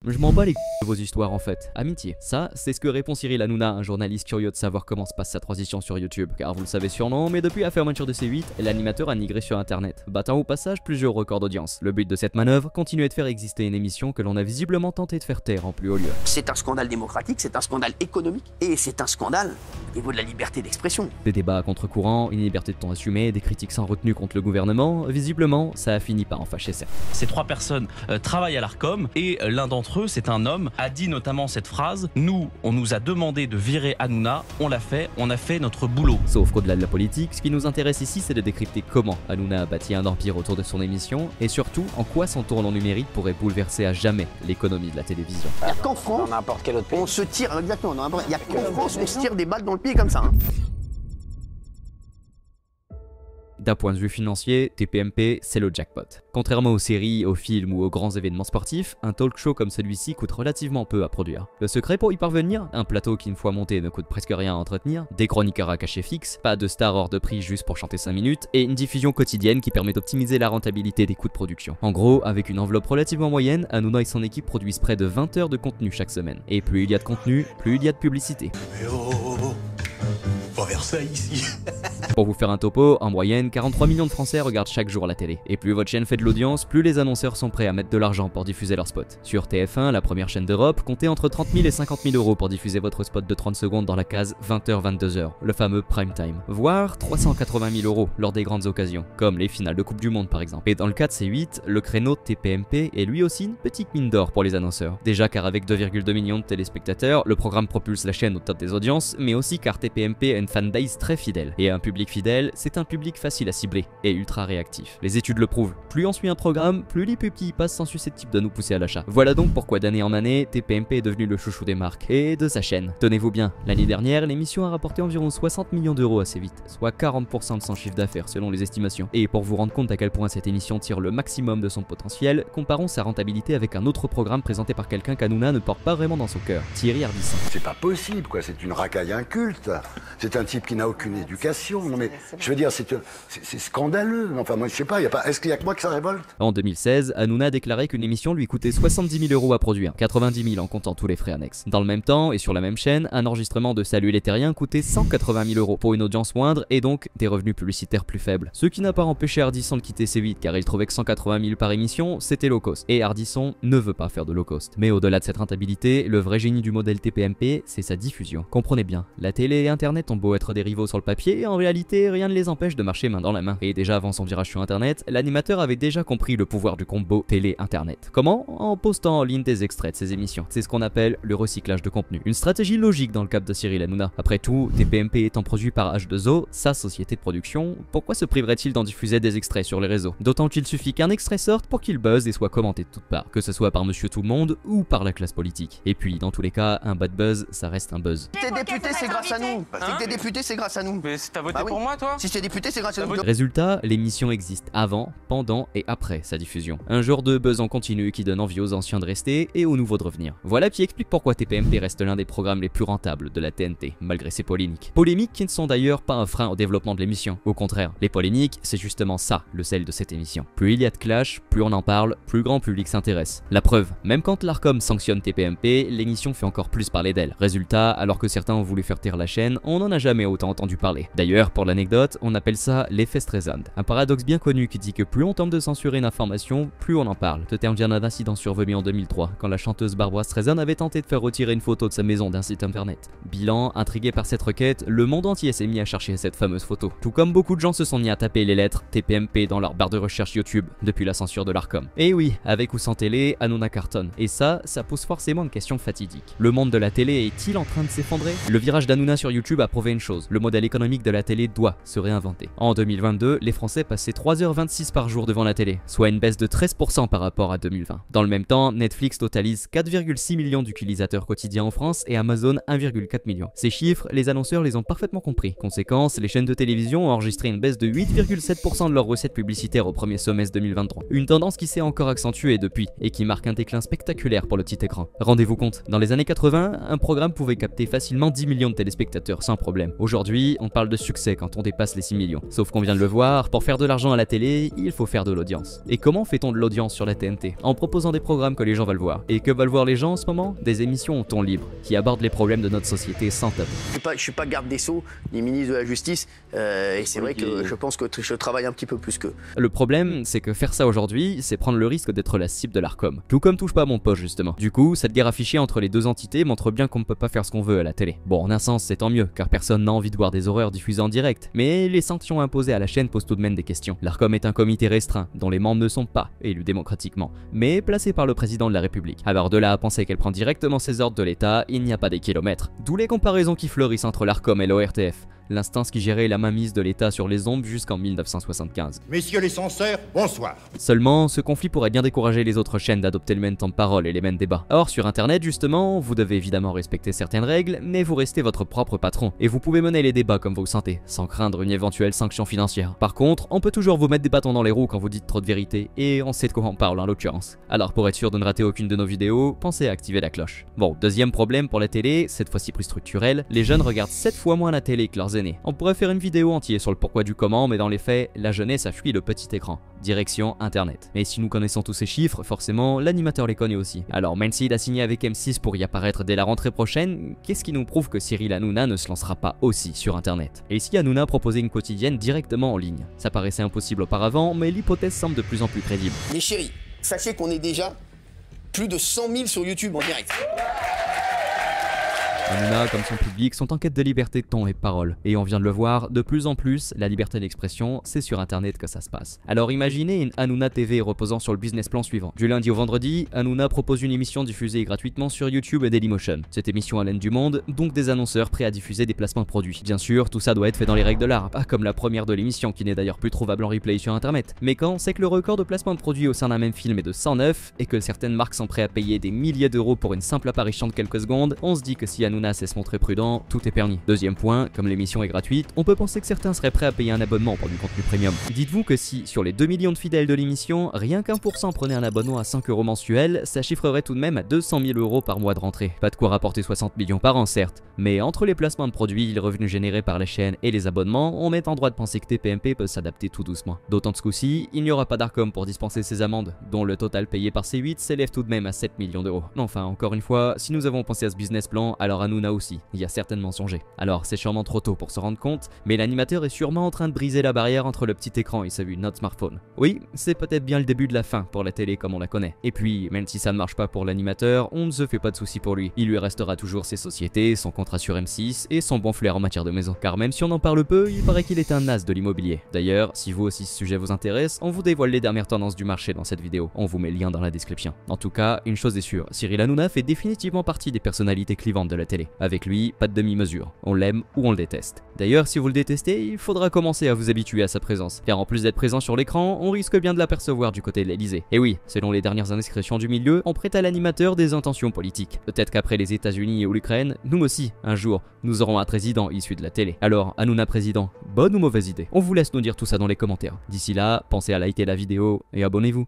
Je m'en bats les de vos histoires en fait. Amitié. Ça, c'est ce que répond Cyril Hanouna, un journaliste curieux de savoir comment se passe sa transition sur YouTube. Car vous le savez sûrement, mais depuis la fermeture de C8, l'animateur a migré sur internet, battant au passage plusieurs records d'audience. Le but de cette manœuvre, continuer de faire exister une émission que l'on a visiblement tenté de faire taire en plus haut lieu. C'est un scandale démocratique, c'est un scandale économique, et c'est un scandale au niveau de la liberté d'expression. Des débats à contre-courant, une liberté de ton assumée, des critiques sans retenue contre le gouvernement, visiblement, ça a fini par en fâcher certains. Ces trois personnes travaillent à l'Arcom et l'un d'entre eux, c'est un homme, a dit notamment cette phrase: nous, on nous a demandé de virer Hanouna, on l'a fait, on a fait notre boulot. Sauf qu'au-delà de la politique, ce qui nous intéresse ici, c'est de décrypter comment Hanouna a bâti un empire autour de son émission et surtout en quoi son tournant numérique pourrait bouleverser à jamais l'économie de la télévision. Il n'y a qu'en France, n'importe quel autre pays. on se tire, exactement, il n'y a qu'en France, on se tire des balles dans le pied comme ça. Hein. D'un point de vue financier, TPMP, c'est le jackpot. Contrairement aux séries, aux films ou aux grands événements sportifs, un talk show comme celui-ci coûte relativement peu à produire. Le secret pour y parvenir, un plateau qui une fois monté ne coûte presque rien à entretenir, des chroniqueurs à cachet fixe, pas de stars hors de prix juste pour chanter 5 minutes, et une diffusion quotidienne qui permet d'optimiser la rentabilité des coûts de production. En gros, avec une enveloppe relativement moyenne, Hanouna et son équipe produisent près de 20 heures de contenu chaque semaine. Et plus il y a de contenu, plus il y a de publicité. Pas vers ça ici. Pour vous faire un topo, en moyenne, 43 millions de Français regardent chaque jour la télé. Et plus votre chaîne fait de l'audience, plus les annonceurs sont prêts à mettre de l'argent pour diffuser leurs spots. Sur TF1, la première chaîne d'Europe, comptez entre 30 000 et 50 000 euros pour diffuser votre spot de 30 secondes dans la case 20h-22h, le fameux prime time. Voire 380 000 euros lors des grandes occasions, comme les finales de Coupe du Monde par exemple. Et dans le cas de C8, le créneau TPMP est lui aussi une petite mine d'or pour les annonceurs. Déjà car avec 2,2 millions de téléspectateurs, le programme propulse la chaîne au top des audiences, mais aussi car TPMP a une fanbase très fidèle. Et un public fidèle, c'est un public facile à cibler et ultra réactif. Les études le prouvent, plus on suit un programme, plus les pubs qui y passent sont susceptibles de nous pousser à l'achat. Voilà donc pourquoi d'année en année, TPMP est devenu le chouchou des marques et de sa chaîne. Tenez-vous bien, l'année dernière, l'émission a rapporté environ 60 millions d'euros assez vite, soit 40% de son chiffre d'affaires selon les estimations. Et pour vous rendre compte à quel point cette émission tire le maximum de son potentiel, comparons sa rentabilité avec un autre programme présenté par quelqu'un qu'Hanouna ne porte pas vraiment dans son cœur, Thierry Ardisson. C'est pas possible, quoi. C'est une racaille inculte. C'est un type qui n'a aucune éducation. Non mais, je veux dire, c'est scandaleux. Enfin, moi, je sais pas, est-ce qu'il y a que moi que ça révolte? En 2016, Hanouna a déclaré qu'une émission lui coûtait 70 000 euros à produire, 90 000 en comptant tous les frais annexes. Dans le même temps, et sur la même chaîne, un enregistrement de Salut les Terriens coûtait 180 000 euros pour une audience moindre et donc des revenus publicitaires plus faibles. Ce qui n'a pas empêché Ardisson de quitter C8 car il trouvait que 180 000 par émission, c'était low cost. Et Ardisson ne veut pas faire de low cost. Mais au-delà de cette rentabilité, le vrai génie du modèle TPMP, c'est sa diffusion. Comprenez bien, la télé et internet ont beau être des rivaux sur le papier, en réalité, rien ne les empêche de marcher main dans la main. Et déjà avant son virage sur internet, l'animateur avait déjà compris le pouvoir du combo télé-internet. Comment? En postant en ligne des extraits de ses émissions. C'est ce qu'on appelle le recyclage de contenu. Une stratégie logique dans le cap de Cyril Hanouna. Après tout, TPMP étant produit par H2O, sa société de production, pourquoi se priverait-il d'en diffuser des extraits sur les réseaux? D'autant qu'il suffit qu'un extrait sorte pour qu'il buzz et soit commenté de toutes parts, que ce soit par Monsieur Tout le Monde ou par la classe politique. Et puis, dans tous les cas, un bad buzz, ça reste un buzz. Si t'es député, c'est grâce à nous. Si t'es député, c'est grâce à nous. Mais t'as voté pour moi, toi? Si t'es député, c'est grâce à nous. Résultat, l'émission existe avant, pendant et après sa diffusion. Un genre de buzz en continu qui donne envie aux anciens de rester et aux nouveaux de revenir. Voilà qui explique pourquoi TPMP reste l'un des programmes les plus rentables de la TNT, malgré ses polémiques. Polémiques qui ne sont d'ailleurs pas un frein au développement de l'émission. Au contraire, les polémiques, c'est justement ça, le sel de cette émission. Plus il y a de clash, plus on en parle, plus grand public s'intéresse. La preuve, même quand l'Arcom sanctionne TPMP, l'émission fait encore plus parler d'elle. Résultat, alors que certains ont voulu faire taire la chaîne, on n'en a jamais autant entendu parler. D'ailleurs, pour l'anecdote, on appelle ça l'effet Streisand. Un paradoxe bien connu qui dit que plus on tente de censurer une information, plus on en parle. Ce terme vient d'un incident survenu en 2003, quand la chanteuse Barbara Streisand avait tenté de faire retirer une photo de sa maison d'un site internet. Bilan, intrigué par cette requête, le monde entier s'est mis à chercher cette fameuse photo. Tout comme beaucoup de gens se sont mis à taper les lettres TPMP dans leur barre de recherche YouTube, depuis la censure de l'Arcom. Et oui, avec ou sans télé, Hanouna cartonne. Et ça pose forcément une question fatidique. Le monde de la télé est-il en train de s'effondrer? Le virage d'Hanouna sur YouTube a prouvé une chose, le modèle économique de la télé doit se réinventer. En 2022, les Français passaient 3h26 par jour devant la télé, soit une baisse de 13% par rapport à 2020. Dans le même temps, Netflix totalise 4,6 millions d'utilisateurs quotidiens en France et Amazon 1,4 million. Ces chiffres, les annonceurs les ont parfaitement compris. Conséquence, les chaînes de télévision ont enregistré une baisse de 8,7% de leurs recettes publicitaires au premier semestre 2023. Une tendance qui s'est encore accentuée depuis et qui marque un déclin spectaculaire pour le petit écran. Rendez-vous compte, dans les années 80, un programme pouvait capter facilement 10 millions de téléspectateurs sans problème. problème. Aujourd'hui, on parle de succès quand on dépasse les 6 millions. Sauf qu'on vient de le voir, pour faire de l'argent à la télé, il faut faire de l'audience. Et comment fait-on de l'audience sur la TNT? En proposant des programmes que les gens veulent voir. Et que veulent voir les gens en ce moment? Des émissions en ton libre, qui abordent les problèmes de notre société sans tabou. Je suis pas garde des Sceaux, ni ministre de la Justice, et c'est vrai que je pense que je travaille un petit peu plus qu'eux. Le problème, c'est que faire ça aujourd'hui, c'est prendre le risque d'être la cible de l'Arcom. Tout comme touche pas à mon poste justement. Du coup, cette guerre affichée entre les deux entités montre bien qu'on ne peut pas faire ce qu'on veut à la télé. Bon, en un sens, c'est tant mieux, car personne n'a envie de voir des horreurs diffusées en direct, mais les sanctions imposées à la chaîne posent tout de même des questions. L'Arcom est un comité restreint, dont les membres ne sont pas élus démocratiquement, mais placés par le président de la République. Alors de là à penser qu'elle prend directement ses ordres de l'État, il n'y a pas des kilomètres. D'où les comparaisons qui fleurissent entre l'Arcom et l'ORTF, l'instance qui gérait la mainmise de l'État sur les ondes jusqu'en 1975. Messieurs les censeurs, bonsoir. Seulement, ce conflit pourrait bien décourager les autres chaînes d'adopter le même temps de parole et les mêmes débats. Or, sur internet justement, vous devez évidemment respecter certaines règles, mais vous restez votre propre patron, et vous pouvez mener les débats comme vous le sentez, sans craindre une éventuelle sanction financière. Par contre, on peut toujours vous mettre des bâtons dans les roues quand vous dites trop de vérité, et on sait de quoi on parle en l'occurrence. Alors pour être sûr de ne rater aucune de nos vidéos, pensez à activer la cloche. Bon, deuxième problème pour la télé, cette fois-ci plus structurel, les jeunes regardent 7 fois moins la télé que leurs aînés. On pourrait faire une vidéo entière sur le pourquoi du comment, mais dans les faits, la jeunesse a fui le petit écran. Direction internet. Mais si nous connaissons tous ces chiffres, forcément, l'animateur les connaît aussi. Alors même s'il a signé avec M6 pour y apparaître dès la rentrée prochaine, qu'est-ce qui nous prouve que Cyril Hanouna ne se lancera pas aussi sur internet? Et si Hanouna proposait une quotidienne directement en ligne? Ça paraissait impossible auparavant, mais l'hypothèse semble de plus en plus crédible. Les chéris, sachez qu'on est déjà plus de 100 000 sur YouTube en direct. Hanouna, comme son public, sont en quête de liberté de ton et de parole. Et on vient de le voir, de plus en plus, la liberté d'expression, c'est sur internet que ça se passe. Alors imaginez une Hanouna TV reposant sur le business plan suivant. Du lundi au vendredi, Hanouna propose une émission diffusée gratuitement sur YouTube et Dailymotion. Cette émission à l'aine du monde, donc des annonceurs prêts à diffuser des placements de produits. Bien sûr, tout ça doit être fait dans les règles de l'art, pas comme la première de l'émission qui n'est d'ailleurs plus trouvable en replay sur internet. Mais quand on sait que le record de placement de produits au sein d'un même film est de 109, et que certaines marques sont prêtes à payer des milliers d'euros pour une simple apparition de quelques secondes, on se dit que si Hanouna sait se montrer prudent, tout est permis. Deuxième point, comme l'émission est gratuite, on peut penser que certains seraient prêts à payer un abonnement pour du contenu premium. Dites-vous que si, sur les 2 millions de fidèles de l'émission, rien qu'un % prenait un abonnement à 5 € mensuel, ça chiffrerait tout de même à 200 000 € par mois de rentrée. Pas de quoi rapporter 60 millions par an certes, mais entre les placements de produits, les revenus générés par la chaîne et les abonnements, on est en droit de penser que TPMP peut s'adapter tout doucement. D'autant que ce coup-ci, il n'y aura pas d'Arcom pour dispenser ces amendes, dont le total payé par C8 s'élève tout de même à 7 millions d'euros. Enfin, encore une fois, si nous avons pensé à ce business plan, alors Hanouna aussi, y a certainement songé. Alors c'est sûrement trop tôt pour se rendre compte, mais l'animateur est sûrement en train de briser la barrière entre le petit écran et celui de notre smartphone. Oui, c'est peut-être bien le début de la fin pour la télé comme on la connaît. Et puis, même si ça ne marche pas pour l'animateur, on ne se fait pas de soucis pour lui. Il lui restera toujours ses sociétés, son contrat sur M6 et son bon flair en matière de maison. Car même si on en parle peu, il paraît qu'il est un as de l'immobilier. D'ailleurs, si vous aussi ce sujet vous intéresse, on vous dévoile les dernières tendances du marché dans cette vidéo. On vous met le lien dans la description. En tout cas, une chose est sûre, Cyril Hanouna fait définitivement partie des personnalités clivantes de la télé. Avec lui, pas de demi-mesure. On l'aime ou on le déteste. D'ailleurs, si vous le détestez, il faudra commencer à vous habituer à sa présence. Car en plus d'être présent sur l'écran, on risque bien de l'apercevoir du côté de l'Elysée. Et oui, selon les dernières indiscrétions du milieu, on prête à l'animateur des intentions politiques. Peut-être qu'après les États-Unis ou l'Ukraine, nous aussi, un jour, nous aurons un président issu de la télé. Alors, Hanouna président, bonne ou mauvaise idée? On vous laisse nous dire tout ça dans les commentaires. D'ici là, pensez à liker la vidéo et abonnez-vous.